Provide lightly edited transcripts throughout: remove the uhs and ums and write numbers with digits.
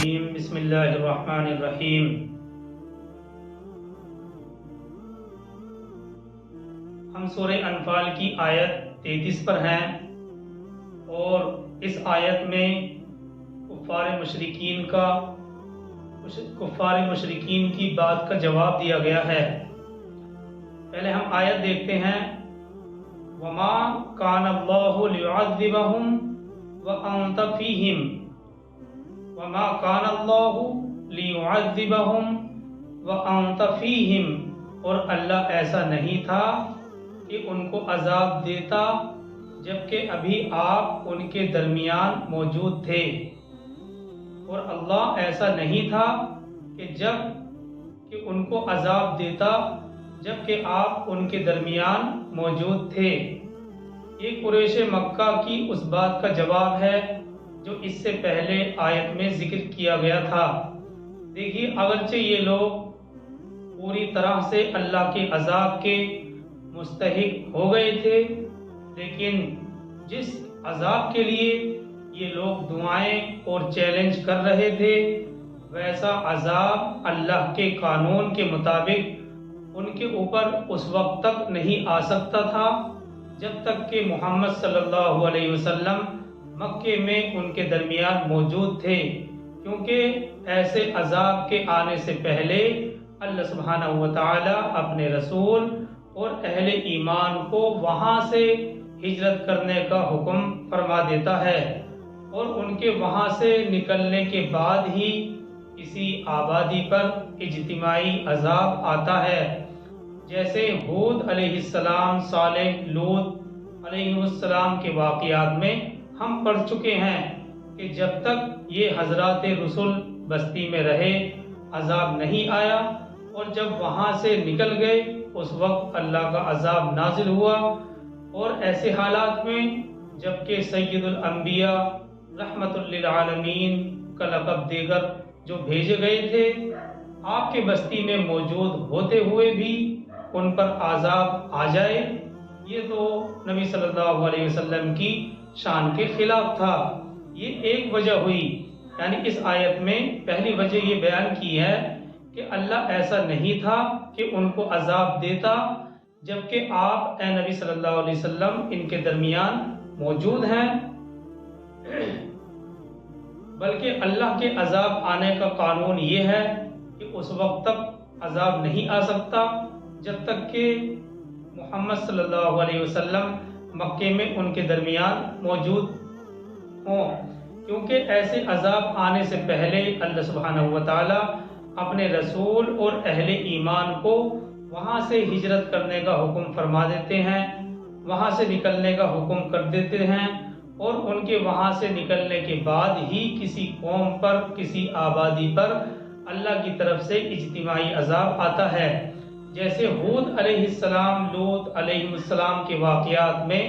الرجیم بسم اللہ الرحمن الرحیم۔ ہم سورہ انفال کی آیت 33 پر ہیں اور اس آیت میں کفار مشرکین کی بات کا جواب دیا گیا ہے۔ پہلے ہم آیت دیکھتے ہیں۔ وما کان اللہ لیعذبہم وانت فیہم وما کان اللہ لیعذبہم وانت فیہم، اور اللہ ایسا نہیں تھا کہ ان کو عذاب دیتا جبکہ ابھی آپ ان کے درمیان موجود تھے، اور اللہ ایسا نہیں تھا کہ ان کو عذاب دیتا جبکہ آپ ان کے درمیان موجود تھے۔ یہ قریش مکہ کی اس بات کا جواب ہے جو اس سے پہلے آیت میں ذکر کیا گیا تھا۔ دیکھیے، اگرچہ یہ لوگ پوری طرح سے اللہ کے عذاب کے مستحق ہو گئے تھے، لیکن جس عذاب کے لیے یہ لوگ دعائیں اور چیلنج کر رہے تھے، ویسا عذاب اللہ کے قانون کے مطابق ان کے اوپر اس وقت تک نہیں آ سکتا تھا جب تک کہ محمد صلی اللہ علیہ وسلم مکے میں ان کے درمیان موجود تھے، کیونکہ ایسے عذاب کے آنے سے پہلے اللہ سبحانہ وتعالی اپنے رسول اور اہل ایمان کو وہاں سے ہجرت کرنے کا حکم فرما دیتا ہے، اور ان کے وہاں سے نکلنے کے بعد ہی کسی آبادی پر اجتماعی عذاب آتا ہے، جیسے ہود علیہ السلام، صالح، لوط علیہ السلام کے واقعات میں ہم پڑھ چکے ہیں کہ جب تک یہ حضرات رسول بستی میں رہے عذاب نہیں آیا، اور جب وہاں سے نکل گئے اس وقت اللہ کا عذاب نازل ہوا۔ اور ایسے حالات میں جبکہ سید الانبیاء رحمت للعالمین کا لقب دیگر جو بھیجے گئے تھے، آپ کے بستی میں موجود ہوتے ہوئے بھی ان پر عذاب آ جائے، یہ تو نبی صلی اللہ علیہ وسلم کی شان کے خلاف تھا۔ یہ ایک وجہ ہوئی، یعنی اس آیت میں پہلی وجہ یہ بیان کی ہے کہ اللہ ایسا نہیں تھا کہ ان کو عذاب دیتا جبکہ آپ اے نبی صلی اللہ علیہ وسلم ان کے درمیان موجود ہیں، بلکہ اللہ کے عذاب آنے کا قانون یہ ہے کہ اس وقت تک عذاب نہیں آ سکتا جب تک کہ محمد صلی اللہ علیہ وسلم مکے میں ان کے درمیان موجود ہوں، کیونکہ ایسے عذاب آنے سے پہلے اللہ سبحانہ وتعالی اپنے رسول اور اہل ایمان کو وہاں سے ہجرت کرنے کا حکم فرما دیتے ہیں، وہاں سے نکلنے کا حکم کر دیتے ہیں، اور ان کے وہاں سے نکلنے کے بعد ہی کسی قوم پر، کسی آبادی پر اللہ کی طرف سے اجتماعی عذاب آتا ہے، جیسے ہود علیہ السلام، لوط علیہ السلام کے واقعات میں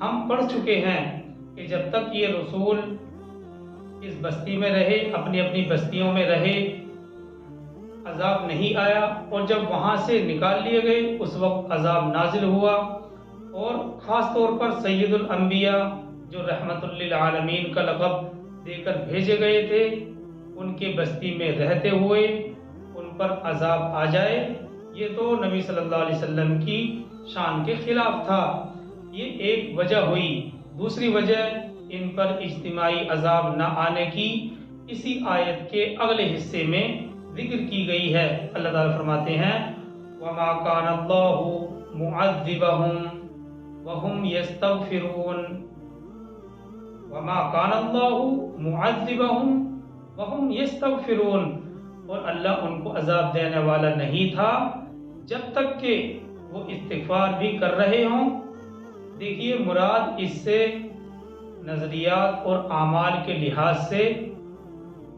ہم پڑھ چکے ہیں کہ جب تک یہ رسول اس بستی میں رہے، اپنی اپنی بستیوں میں رہے، عذاب نہیں آیا، اور جب وہاں سے نکال لیے گئے اس وقت عذاب نازل ہوا۔ اور خاص طور پر سید الانبیاء جو رحمت للعالمین کا لقب دے کر بھیجے گئے تھے، ان کے بستی میں رہتے ہوئے ان پر عذاب آ جائے، یہ تو نبی صلی اللہ علیہ وسلم کی شان کے خلاف تھا۔ یہ ایک وجہ ہوئی۔ دوسری وجہ ان پر اجتماعی عذاب نہ آنے کی اسی آیت کے اگلے حصے میں ذکر کی گئی ہے۔ اللہ تعالیٰ فرماتے ہیں وَمَا كَانَ اللَّهُ مُعَذِّبَهُمْ وَهُمْ يَسْتَغْفِرُونَ وَمَا كَانَ اللَّهُ مُعَذِّبَهُمْ وَهُمْ يَسْتَغْفِرُونَ، اور اللہ ان کو عذاب دینے والا نہیں تھا جب تک کہ وہ استغفار بھی کر رہے ہوں۔ دیکھیے، مراد اس سے نظریات اور اعمال کے لحاظ سے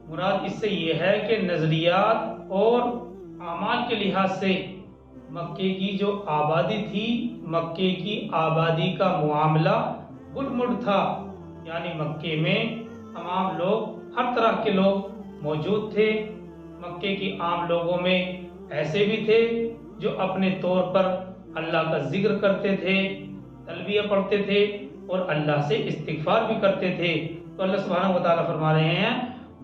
مراد اس سے یہ ہے کہ نظریات اور اعمال کے لحاظ سے مکے کی جو آبادی تھی، مکے کی آبادی کا معاملہ گڈ مڈ تھا، یعنی مکے میں تمام لوگ، ہر طرح کے لوگ موجود تھے۔ مکے کی عام لوگوں میں ایسے بھی تھے جو اپنے طور پر اللہ کا ذکر کرتے تھے، تلبیہ پڑھتے تھے اور اللہ سے استغفار بھی کرتے تھے۔ تو اللہ سبحانہ و تعالیٰ فرما رہے ہیں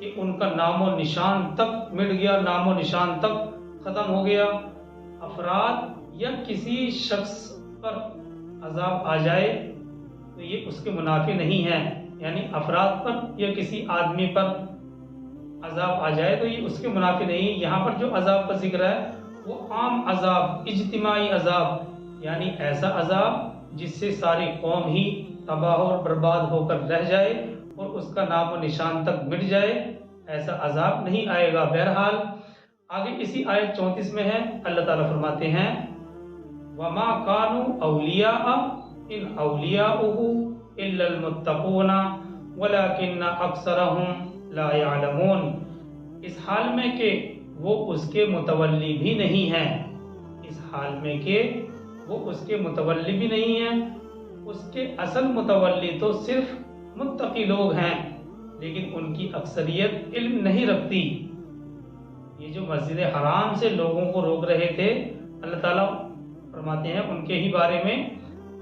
کہ ان کا نام و نشان تک مٹ گیا، نام و نشان تک ختم ہو گیا۔ افراد یا کسی شخص پر عذاب آ جائے تو یہ اس کے منافی نہیں ہے، یعنی افراد پر یا کسی آدمی پر عذاب آ جائے تو یہ اس کے منافی نہیں۔ یہاں پر جو عذاب کا ذکر ہے وہ عام عذاب، اجتماعی عذاب، یعنی ایسا عذاب جس سے ساری قوم ہی تباہ اور برباد ہو کر رہ جائے اور اس کا نام و نشان تک مٹ جائے، ایسا عذاب نہیں آئے گا۔ بہرحال آگے اسی آیت 34 میں ہے، اللہ تعالیٰ فرماتے ہیں وَمَا كَانُوا أَوْلِيَاءَ إِنْ أَوْلِيَاؤُهُ إِلَّا الْمُتَّقُونَ وَلَكِنَّ أَكْثَرَهُمْ لَا يَعْلَمُونَ، اس حال میں کہ وہ اس کے متولی بھی نہیں ہیں، اس حال میں کہ وہ اس کے متولی بھی نہیں ہیں، اس کے اصل متولی تو صرف متقی لوگ ہیں، لیکن ان کی اکثریت علم نہیں رکھتی۔ یہ جو مسجد حرام سے لوگوں کو روک رہے تھے، اللہ تعالیٰ فرماتے ہیں ان کے ہی بارے میں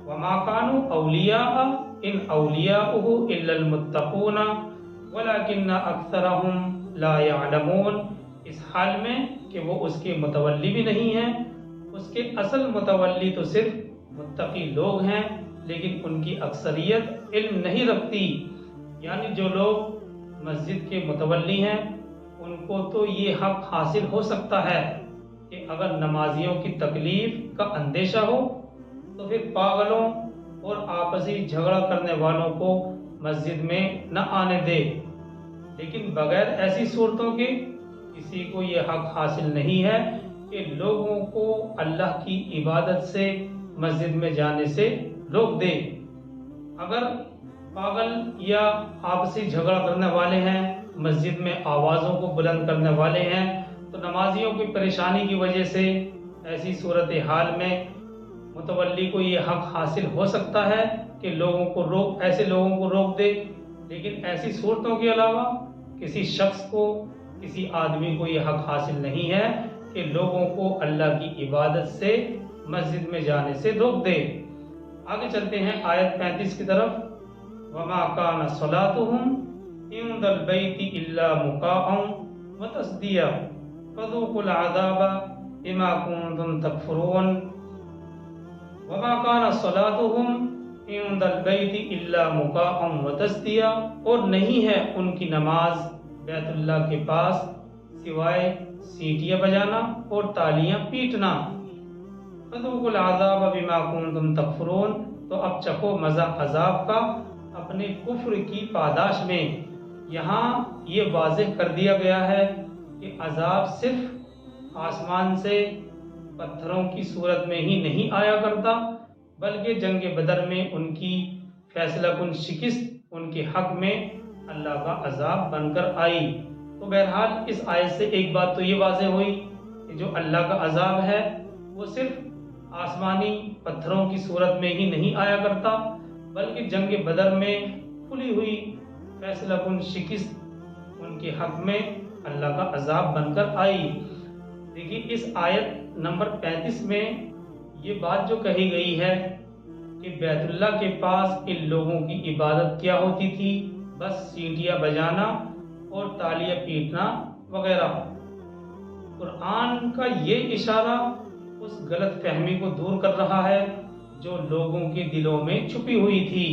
وَمَا كَانُوا أَوْلِيَاءَ إِنْ أَوْلِيَاؤُهُ إِلَّا الْمُتَّقُونَ وَلَكِنَّ أَكْثَرَهُمْ لَا يَعْلَمُونَ، اس حال میں کہ وہ اس کے متولی بھی نہیں ہیں، اس کے اصل متولی تو صرف متقی لوگ ہیں، لیکن ان کی اکثریت علم نہیں رکھتی۔ یعنی جو لوگ مسجد کے متولی ہیں ان کو تو یہ حق حاصل ہو سکتا ہے کہ اگر نمازیوں کی تکلیف کا اندیشہ ہو تو پھر پاگلوں اور آپسی جھگڑا کرنے والوں کو مسجد میں نہ آنے دے، لیکن بغیر ایسی صورتوں کے کسی کو یہ حق حاصل نہیں ہے کہ لوگوں کو اللہ کی عبادت سے مسجد میں جانے سے روک دے۔ اگر پاگل یا آپسی جھگڑا کرنے والے ہیں، مسجد میں آوازوں کو بلند کرنے والے ہیں، تو نمازیوں کی پریشانی کی وجہ سے ایسی صورتحال میں متولی کو یہ حق حاصل ہو سکتا ہے کہ ایسے لوگوں کو روک دے، لیکن ایسی صورتوں کے علاوہ کسی شخص کو، کسی آدمی کو یہ حق حاصل نہیں ہے کہ لوگوں کو اللہ کی عبادت سے مسجد میں جانے سے روک دے۔ آگے چلتے ہیں آیت 35 کی طرف وَمَا كَانَ صَلَاتُهُمْ عِنْدَ الْبَيْتِ إِلَّا مُكَاءً وَتَصْدِيَةً فَذُوقُوا الْعَذَابَ بِمَا كُنْتُمْ تَكْفُرُونَ۔ وَمَا كَانَ صَلَاتُهُمْ عِنْدَ الْبَيْتِ إِلَّا مُكَاءً وَتَصْدِيَةً، اور نہیں ہے ان کی نماز بیت اللہ کے پاس سوائے سیٹیاں بجانا اور تالیاں پیٹنا۔ فَذُوقُوا الْعَذَابَ بِمَا كُنْتُمْ تَكْفُرُونَ، تو اب چکھو مزہ عذاب کا اپنے کفر کی پاداش میں۔ یہاں یہ واضح کر دیا گیا ہے کہ عذاب صرف آسمان سے پتھروں کی صورت میں ہی نہیں آیا کرتا، بلکہ جنگ بدر میں ان کی فیصلہ کن شکست ان کے حق میں اللہ کا عذاب بن کر آئی۔ تو بہرحال اس آیت سے ایک بات تو یہ واضح ہوئی کہ جو اللہ کا عذاب ہے وہ صرف آسمانی پتھروں کی صورت میں ہی نہیں آیا کرتا، بلکہ جنگ بدر میں کھلی ہوئی فیصلہ کن شکست ان کے حق میں اللہ کا عذاب بن کر آئی۔ دیکھیے اس آیت نمبر 35 میں یہ بات جو کہی گئی ہے کہ بیت اللہ کے پاس ان لوگوں کی عبادت کیا ہوتی تھی، بس سیٹیاں بجانا اور تالیاں پیٹنا وغیرہ۔ قرآن کا یہ اشارہ اس غلط فہمی کو دور کر رہا ہے جو لوگوں کے دلوں میں چھپی ہوئی تھی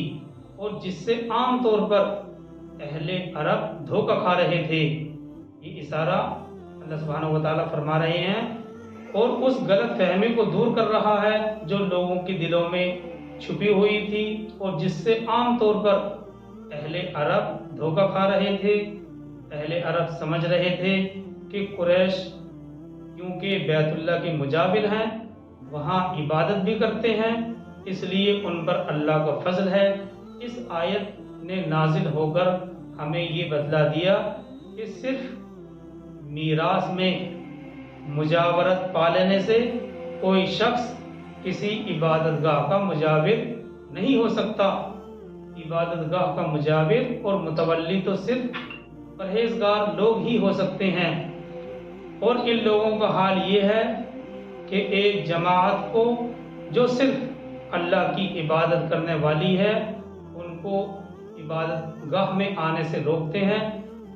اور جس سے عام طور پر اہل عرب دھوکہ کھا رہے تھے۔ یہ اشارہ اللہ سبحانہ و تعالیٰ فرما رہے ہیں اور اس غلط فہمی کو دور کر رہا ہے جو لوگوں کے دلوں میں چھپی ہوئی تھی اور جس سے عام طور پر اہل عرب دھوکہ کھا رہے تھے۔ اہل عرب سمجھ رہے تھے کہ قریش کیونکہ بیت اللہ کے مجاور ہیں، وہاں عبادت بھی کرتے ہیں، اس لیے ان پر اللہ کا فضل ہے۔ اس آیت نے نازل ہو کر ہمیں یہ بتلا دیا کہ صرف میراث میں مجاورت پا لینے سے کوئی شخص کسی عبادت گاہ کا مجاور نہیں ہو سکتا۔ عبادت گاہ کا مجاور اور متولی تو صرف پرہیزگار لوگ ہی ہو سکتے ہیں، اور ان لوگوں کا حال یہ ہے کہ ایک جماعت کو جو صرف اللہ کی عبادت کرنے والی ہے ان کو عبادت گاہ میں آنے سے روکتے ہیں،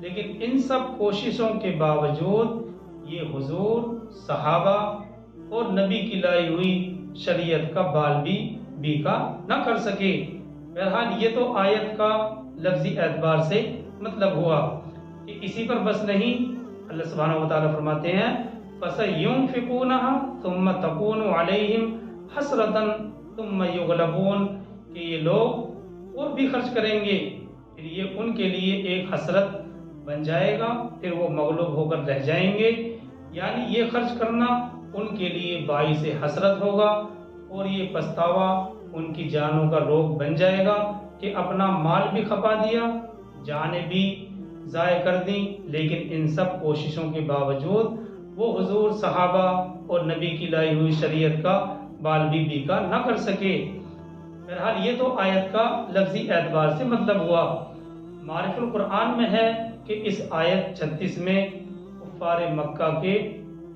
لیکن ان سب کوششوں کے باوجود یہ حضور، صحابہ اور نبی کی لائی ہوئی شریعت کا بال بھی بیکا نہ کر سکے۔ بہرحال یہ تو آیت کا لفظی اعتبار سے مطلب ہوا کہ اسی پر بس نہیں، اللہ سبحانہ و تعالیٰ فرماتے ہیں فَسَيُنْفِقُونَهَا ثُمَّ تَكُونُ عَلَيْهِمْ حَسْرَةً ثُمَّ يُغْلَبُونَ، کہ یہ لوگ اور بھی خرچ کریں گے، پھر یہ ان کے لیے ایک حسرت بن جائے گا، پھر وہ مغلوب ہو کر رہ جائیں گے۔ یعنی یہ خرچ کرنا ان کے لیے باعث حسرت ہوگا اور یہ پچھتاوا ان کی جانوں کا روگ بن جائے گا کہ اپنا مال بھی کھپا دیا، جانیں بھی ضائع کر دیں، لیکن ان سب کوششوں کے باوجود وہ حضور، صحابہ اور نبی کی لائی ہوئی شریعت کا بال بھی بیکا نہ کر سکے۔ بہرحال یہ تو آیت کا لفظی اعتبار سے مطلب ہوا۔ معارف القرآن میں ہے کہ اس آیت 36 میں کفار مکہ کے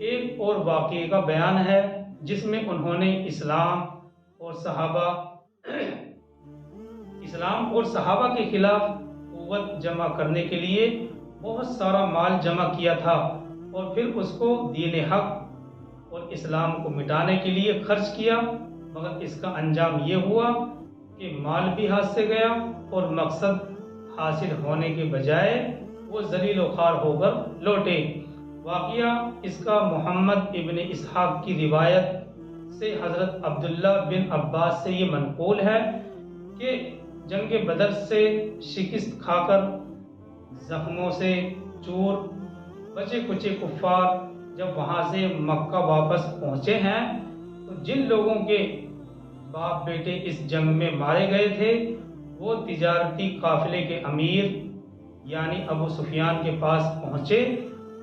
ایک اور واقعے کا بیان ہے جس میں انہوں نے اسلام اور صحابہ کے خلاف قوت جمع کرنے کے لیے بہت سارا مال جمع کیا تھا اور پھر اس کو دین حق اور اسلام کو مٹانے کے لیے خرچ کیا، مگر اس کا انجام یہ ہوا کہ مال بھی ہاتھ سے گیا اور مقصد حاصل ہونے کے بجائے وہ ذلیل و خوار ہو کر لوٹے۔ واقعہ اس کا محمد ابن اسحاق کی روایت سے حضرت عبداللہ بن عباس سے یہ منقول ہے کہ جنگ بدر سے شکست کھا کر زخموں سے چور بچے کچے کفار جب وہاں سے مکہ واپس پہنچے ہیں تو جن لوگوں کے باپ بیٹے اس جنگ میں مارے گئے تھے وہ تجارتی قافلے کے امیر یعنی ابو سفیان کے پاس پہنچے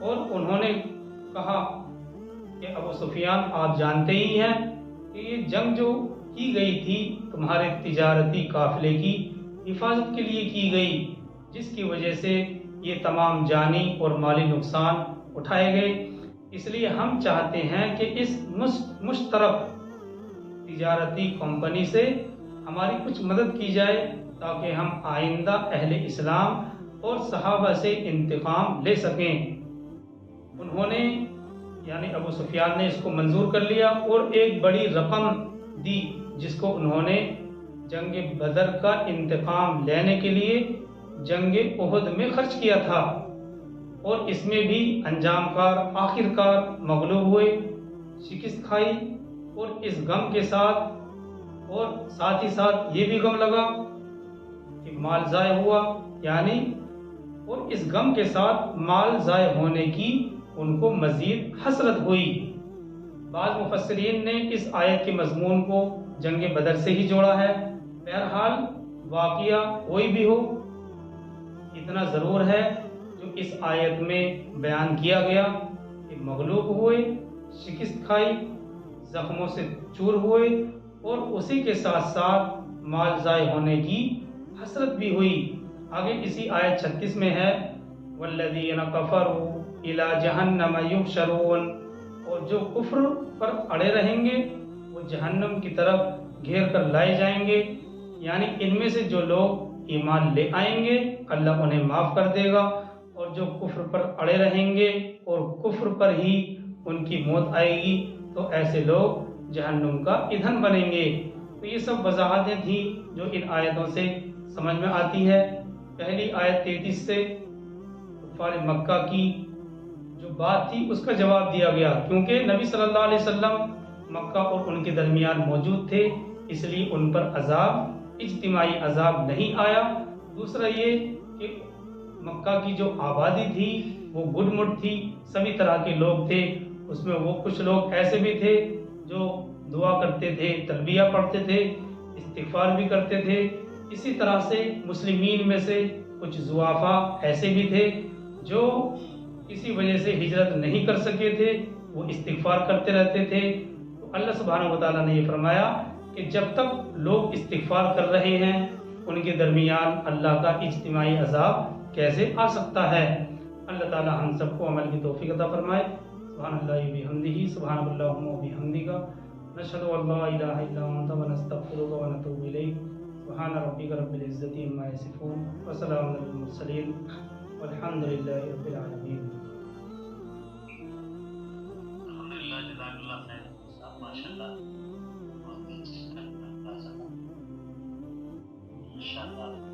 اور انہوں نے کہا کہ ابو سفیان آپ جانتے ہی ہیں کہ یہ جنگ جو کی گئی تھی تمہارے تجارتی قافلے کی حفاظت کے لیے کی گئی، جس کی وجہ سے یہ تمام جانی اور مالی نقصان اٹھائے گئے، اس لیے ہم چاہتے ہیں کہ اس مشترک تجارتی کمپنی سے ہماری کچھ مدد کی جائے تاکہ ہم آئندہ اہل اسلام اور صحابہ سے انتقام لے سکیں۔ انہوں نے یعنی ابو سفیان نے اس کو منظور کر لیا اور ایک بڑی رقم دی جس کو انہوں نے جنگ بدر کا انتقام لینے کے لیے جنگ احد میں خرچ کیا تھا، اور اس میں بھی انجام کار آخرکار مغلوب ہوئے، شکست کھائی، اور اس غم کے ساتھ اور ساتھ ہی ساتھ یہ بھی غم لگا کہ مال ضائع ہوا، یعنی اور اس غم کے ساتھ مال ضائع ہونے کی ان کو مزید حسرت ہوئی۔ بعض مفسرین نے اس آیت کے مضمون کو جنگ بدر سے ہی جوڑا ہے۔ بہرحال واقعہ کوئی بھی ہو، اتنا ضرور ہے جو اس آیت میں بیان کیا گیا کہ مغلوب ہوئے، شکست کھائی، زخموں سے چور ہوئے، اور اسی کے ساتھ ساتھ مال ضائع ہونے کی حسرت بھی ہوئی۔ آگے اسی آیت 36 میں ہے وَالَّذِينَ كَفَرُوا إِلَى جَهَنَّمَ يُحْشَرُونَ، اور جو کفر پر اڑے رہیں گے وہ جہنم کی طرف گھیر کر لائے جائیں گے، یعنی ان میں سے جو لوگ ایمان لے آئیں گے اللہ انہیں معاف کر دے گا، اور جو کفر پر اڑے رہیں گے اور کفر پر ہی ان کی موت آئے گی تو ایسے لوگ جہنم کا ایندھن بنیں گے۔ تو یہ سب وضاحتیں تھیں جو ان آیتوں سے سمجھ میں آتی ہے۔ پہلی آیت 33 سے کفار مکہ کی جو بات تھی اس کا جواب دیا گیا، کیونکہ نبی صلی اللہ علیہ وسلم مکہ اور ان کے درمیان موجود تھے، اس لیے ان پر عذاب، اجتماعی عذاب نہیں آیا۔ دوسرا یہ کہ مکہ کی جو آبادی تھی وہ گڈ مڈ تھی، سبھی طرح کے لوگ تھے، اس میں وہ کچھ لوگ ایسے بھی تھے جو دعا کرتے تھے، تلبیہ پڑھتے تھے، استغفار بھی کرتے تھے، اسی طرح سے مسلمین میں سے کچھ ضعفاء ایسے بھی تھے جو کسی وجہ سے ہجرت نہیں کر سکے تھے، وہ استغفار کرتے رہتے تھے۔ تو اللہ سبحانہ و تعالیٰ نے یہ فرمایا کہ جب تک لوگ استغفار کر رہے ہیں ان کے درمیان اللہ کا اجتماعی عذاب کیسے آ سکتا ہے۔ اللہ تعالیٰ ہم سب کو عمل کی توفیق عطا فرمائے۔ سبحان اللہ بحمدہ، سبحان اللہم وبحمدہ، نشہد ان لا الہ الا انت ونستغفرک ونتوب الیک۔ سبحان ربک رب العزۃ عما یصفون وسلام علی المرسلین۔ والحمد للہ رب العالمین۔ الحمدللہ، جزاک اللہ خیر صاحب، ماشاء اللہ بہت ہی اچھی بات سنا، انشاء اللہ